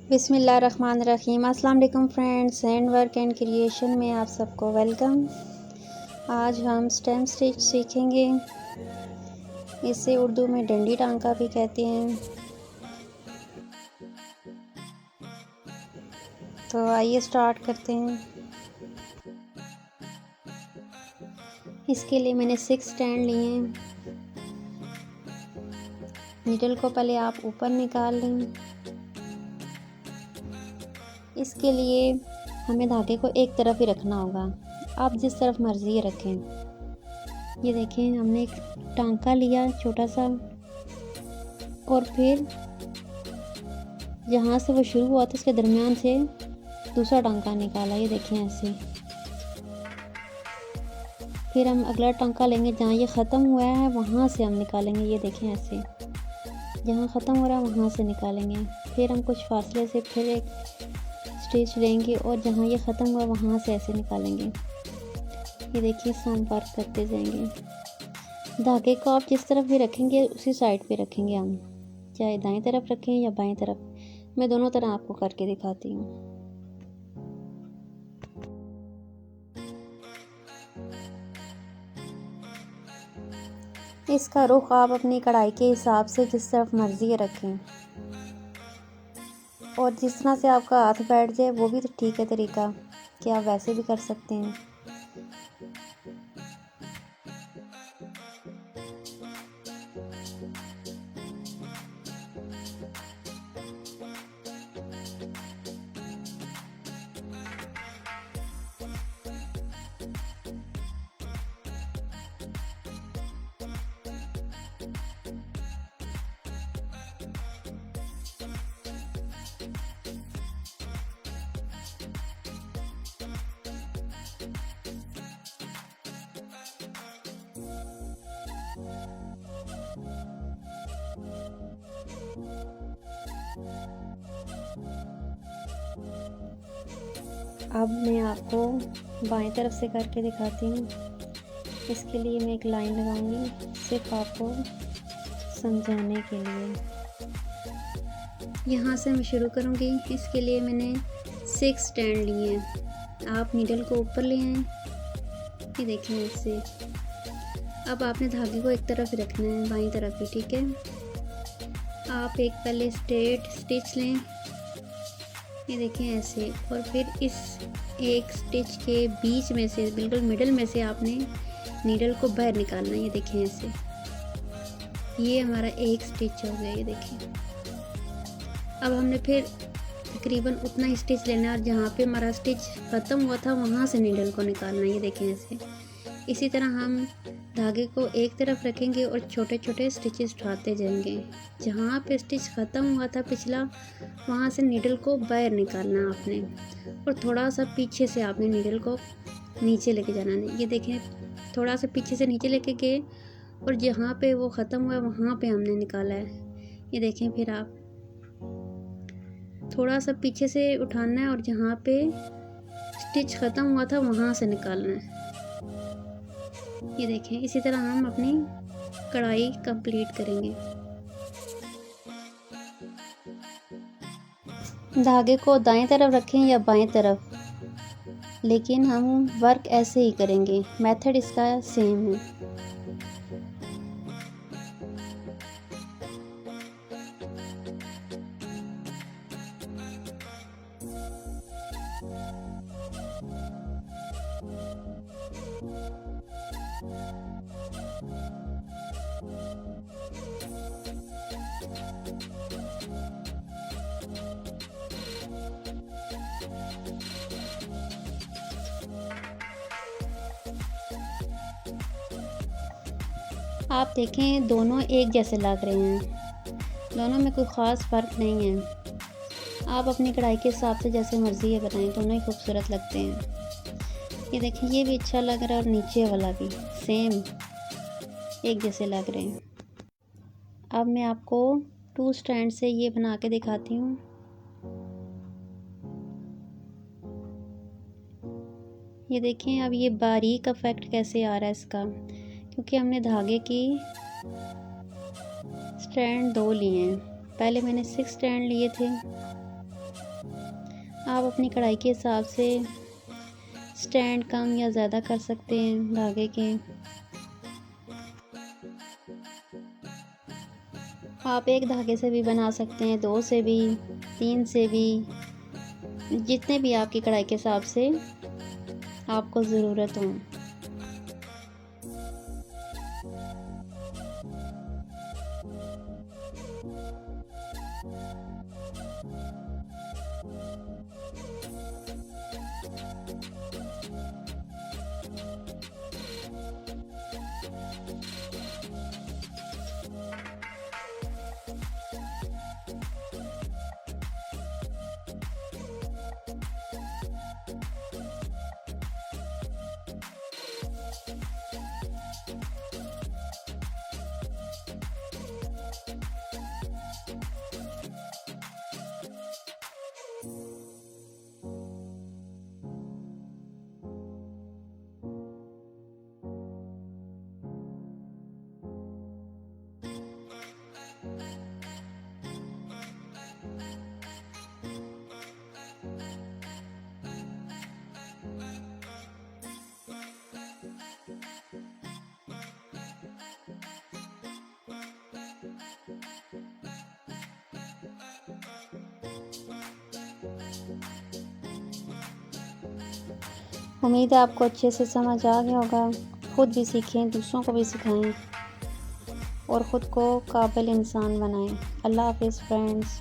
बिस्मिल्लाहिर्रहमानिर्रहीम। अस्सलाम वालेकुम friends, hand work and creation में आप सबको वेलकम। आज हम स्टेम स्टिच सीखेंगे। इसे उर्दू में डंडी टांका भी कहते हैं। तो आइए स्टार्ट करते हैं। इसके लिए मैंने 6 स्टैंड लिए हैं। नीडल को पहले आप ऊपर निकाल लें। इसके लिए हमें धागे को एक तरफ ही रखना होगा, आप जिस तरफ मर्जी रखें। ये देखें, हमने एक टांका लिया छोटा सा, और फिर जहाँ से वो शुरू हुआ था उसके दरमियान से दूसरा टांका निकाला। ये देखें ऐसे। फिर हम अगला टांका लेंगे, जहाँ ये ख़त्म हुआ है वहाँ से हम निकालेंगे। ये देखें ऐसे, जहाँ ख़त्म हो रहा है वहाँ से निकालेंगे। फिर हम कुछ फासले से फिर एक स्टिच लेंगे और जहाँ ये ख़त्म हुआ वहाँ से ऐसे निकालेंगे। ये देखिए, हम वर्क करते जाएंगे। धागे को आप जिस तरफ भी रखेंगे उसी साइड पे रखेंगे हम, चाहे दाएं तरफ रखें या बाएं तरफ। मैं दोनों तरह आपको करके दिखाती हूँ। इसका रुख आप अपनी कढ़ाई के हिसाब से जिस तरफ मर्जी रखें, और जिस तरह से आपका हाथ बैठ जाए वो भी तो ठीक है तरीका, कि आप वैसे भी कर सकते हैं। अब मैं आपको बाएं तरफ से करके दिखाती हूँ। इसके लिए मैं एक लाइन लगाऊंगी सिर्फ आपको समझाने के लिए। यहाँ से मैं शुरू करूँगी। इसके लिए मैंने 6 स्टैंड लिए हैं। आप नीडल को ऊपर ले आएँ। ये देखें इससे। अब आपने धागे को एक तरफ ही रखना है, बाईं तरफ ही, ठीक है। आप एक पहले स्ट्रेट स्टिच लें, ये देखें ऐसे, और फिर इस एक स्टिच के बीच में से, बिल्कुल मिडल में से आपने नीडल को बाहर निकालना है। ये देखें ऐसे। ये हमारा एक स्टिच हो गया। ये देखें। अब हमने फिर तकरीबन उतना ही स्टिच लेना है, और जहाँ पे हमारा स्टिच ख़त्म हुआ था वहाँ से नीडल को निकालना है। ये देखें ऐसे। इसी तरह हम धागे को एक तरफ रखेंगे और छोटे छोटे स्टिचेस उठाते जाएंगे। जहाँ पे स्टिच ख़त्म हुआ था पिछला, वहाँ से नीडल को बाहर निकालना आपने, और थोड़ा सा पीछे से आपने नीडल को नीचे लेके जाना है। ये देखें, थोड़ा सा पीछे से नीचे लेके गए और जहाँ पे वो ख़त्म हुआ वहाँ पे हमने निकाला है। ये देखें। फिर आप थोड़ा सा पीछे से उठाना है और जहाँ पे स्टिच ख़त्म हुआ था वहाँ से निकालना है। ये देखें। इसी तरह हम अपनी कढ़ाई कंप्लीट करेंगे। धागे को दाएं तरफ रखें या बाएं तरफ, लेकिन हम वर्क ऐसे ही करेंगे। मेथड इसका सेम है। आप देखें, दोनों एक जैसे लग रहे हैं। दोनों में कोई ख़ास फ़र्क नहीं है। आप अपनी कढ़ाई के हिसाब से जैसे मर्ज़ी है बनाएं, दोनों ही खूबसूरत लगते हैं। ये देखें, ये भी अच्छा लग रहा है और नीचे वाला भी सेम एक जैसे लग रहे हैं। अब मैं आपको 2 स्टैंड से ये बना के दिखाती हूँ। ये देखें, अब ये बारीक इफेक्ट कैसे आ रहा है इसका, क्योंकि हमने धागे की स्ट्रैंड 2 लिए हैं। पहले मैंने 6 स्ट्रैंड लिए थे, आप अपनी कढ़ाई के हिसाब से स्टैंड कम या ज़्यादा कर सकते हैं धागे के। आप एक धागे से भी बना सकते हैं, 2 से भी, 3 से भी, जितने भी आपकी कढ़ाई के हिसाब से आपको ज़रूरत हो। उम्मीद है आपको अच्छे से समझ आ गया होगा। खुद भी सीखें, दूसरों को भी सिखाएं और ख़ुद को काबिल इंसान बनाएं। अल्लाह हाफ़िज़ फ्रेंड्स।